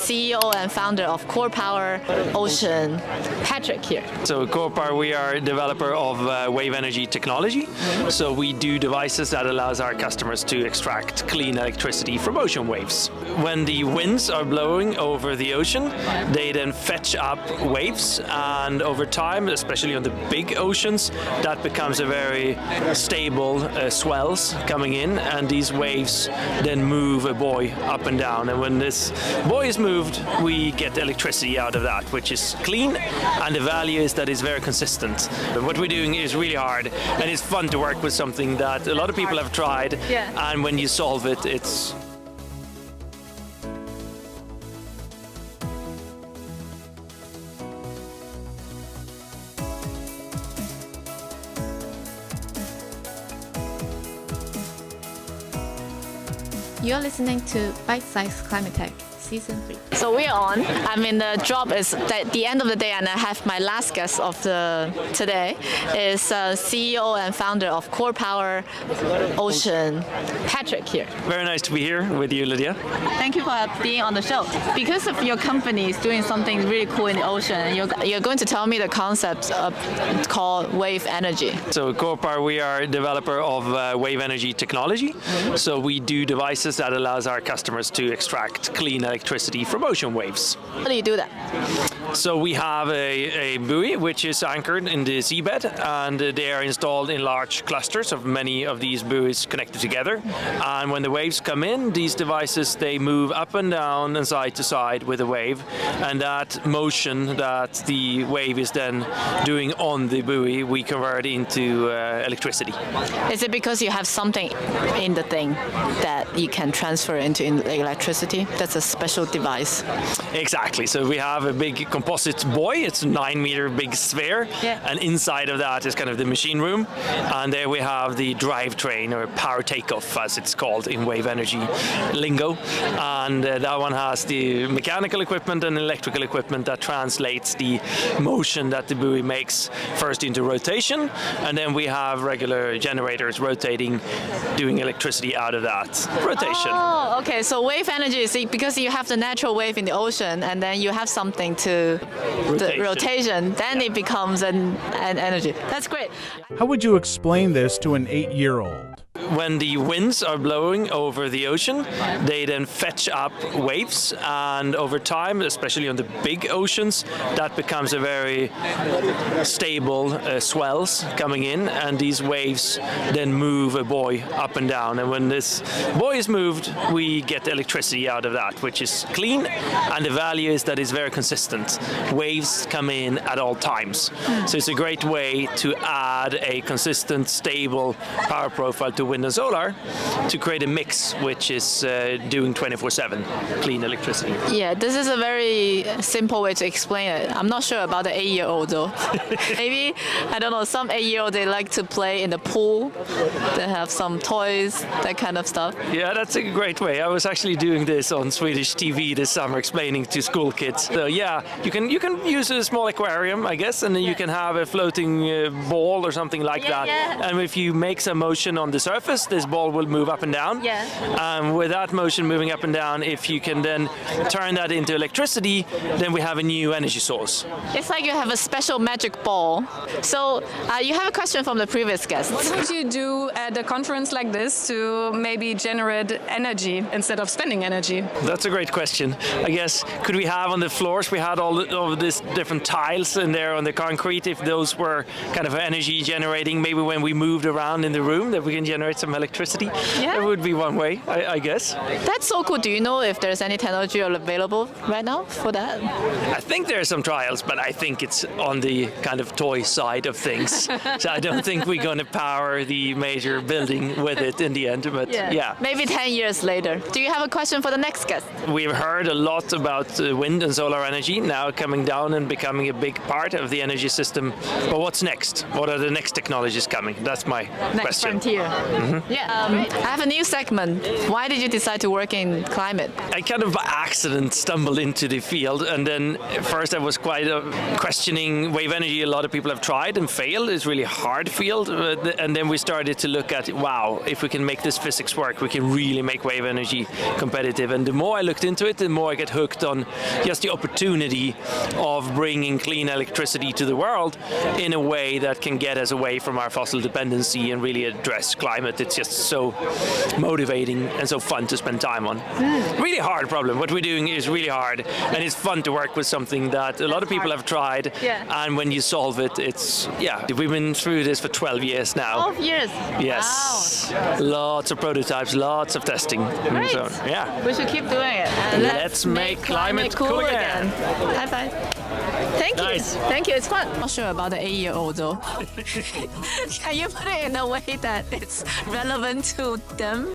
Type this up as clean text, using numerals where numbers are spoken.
CEO and founder of CorPower Ocean, Patrik here. So CorPower, we are a developer of wave energy technology. So we do devices that allows our customers to extract clean electricity from ocean waves. When the winds are blowing over the ocean, they then fetch up waves, and over time, especially on the big oceans, that becomes a very stable swells coming in, and these waves then move a buoy up and down. And when this buoy is moved, we get electricity out of that, which is clean, and the value is that it's very consistent. What we're doing is really hard, and it's fun to work with something that a lot of people have tried, and when you solve it, it's You're listening to Bite Size Climate Tech, Season 3. So we're on. I mean, the job is at the end of the day, and I have my last guest of today is CEO and founder of CorPower Ocean, Patrik here. very nice to be here with you, Lydia. Thank you for being on the show. Because of your company is doing something really cool in the ocean, you're going to tell me the concept called wave energy. So CorPower, we are a developer of wave energy technology. So we do devices that allows our customers to extract clean electricity from ocean waves. How do you do that? So we have a buoy which is anchored in the seabed, and they are installed in large clusters of many of these buoys connected together. And when the waves come in, these devices, they move up and down and side to side with the wave, and that motion that the wave is then doing on the buoy, we convert into electricity. Is it because you have something in the thing that you can transfer into electricity? That's a special device. Exactly. So we have a big composite buoy. It's a 9-meter big sphere, and inside of that is kind of the machine room. And there we have the drivetrain, or power takeoff, as it's called in wave energy lingo. And that one has the mechanical equipment and electrical equipment that translates the motion that the buoy makes first into rotation, and then we have regular generators rotating, doing electricity out of that rotation. Oh, okay. So wave energy is because you have the natural wave in the ocean, and then you have something to the rotation, then it becomes an energy. That's great. How would you explain this to an 8-year-old? When the winds are blowing over the ocean, they then fetch up waves, and over time, especially on the big oceans, that becomes a very stable swells coming in, and these waves then move a buoy up and down. And when this buoy is moved, we get electricity out of that, which is clean, and the value is that it's very consistent. Waves come in at all times. So it's a great way to add a consistent, stable power profile to wind and solar to create a mix which is doing 24/7 clean electricity. Yeah, this is a very simple way to explain it. I'm not sure about the 8-year-old though. Maybe, I don't know, some 8-year-old, they like to play in the pool. They have some toys, that kind of stuff. Yeah, that's a great way. I was actually doing this on Swedish TV this summer, explaining to school kids. So yeah, you can use a small aquarium, I guess, and then you can have a floating ball or something like that. Yeah. And if you make some motion on the surface, this ball will move up and down. Yeah. With that motion moving up and down, if you can then turn that into electricity, then we have a new energy source. It's like you have a special magic ball. So you have a question from the previous guest. What would you do at a conference like this to maybe generate energy instead of spending energy? That's a great question. I guess, could we have on the floors, we had all of these different tiles in there on the concrete, if those were kind of energy generating, maybe when we moved around in the room, that we can generate some electricity. Yeah. That would be one way, I guess. That's so cool. Do you know if there's any technology available right now for that? I think there are some trials, but I think it's on the kind of toy side of things. So I don't think we're going to power the major building with it in the end. But yeah. Maybe 10 years later. Do you have a question for the next guest? We've heard a lot about wind and solar energy now coming down and becoming a big part of the energy system. But what's next? What are the next technologies coming? That's my question. Next frontier. Yeah. I have a new segment. Why did you decide to work in climate? I kind of by accident stumbled into the field, and then first I was quite questioning wave energy. A lot of people have tried and failed. It's really hard field, and then we started to look at, wow, if we can make this physics work, we can really make wave energy competitive. And the more I looked into it, the more I get hooked on just the opportunity of bringing clean electricity to the world in a way that can get us away from our fossil dependency and really address climate. It's just so motivating and so fun to spend time on. Really hard problem. What we're doing is really hard, and it's fun to work with something that a lot of people have tried. Yeah. And when you solve it, it's, yeah, we've been through this for 12 years now. 12 years. Yes. Wow. Lots of prototypes, lots of testing. Great. So, yeah. We should keep doing it. And Let's make climate cool again. High five. Thank you. Nice. Thank you. It's fun. Not sure about the 8-year-old though. Can you put it in a way that it's relevant to them?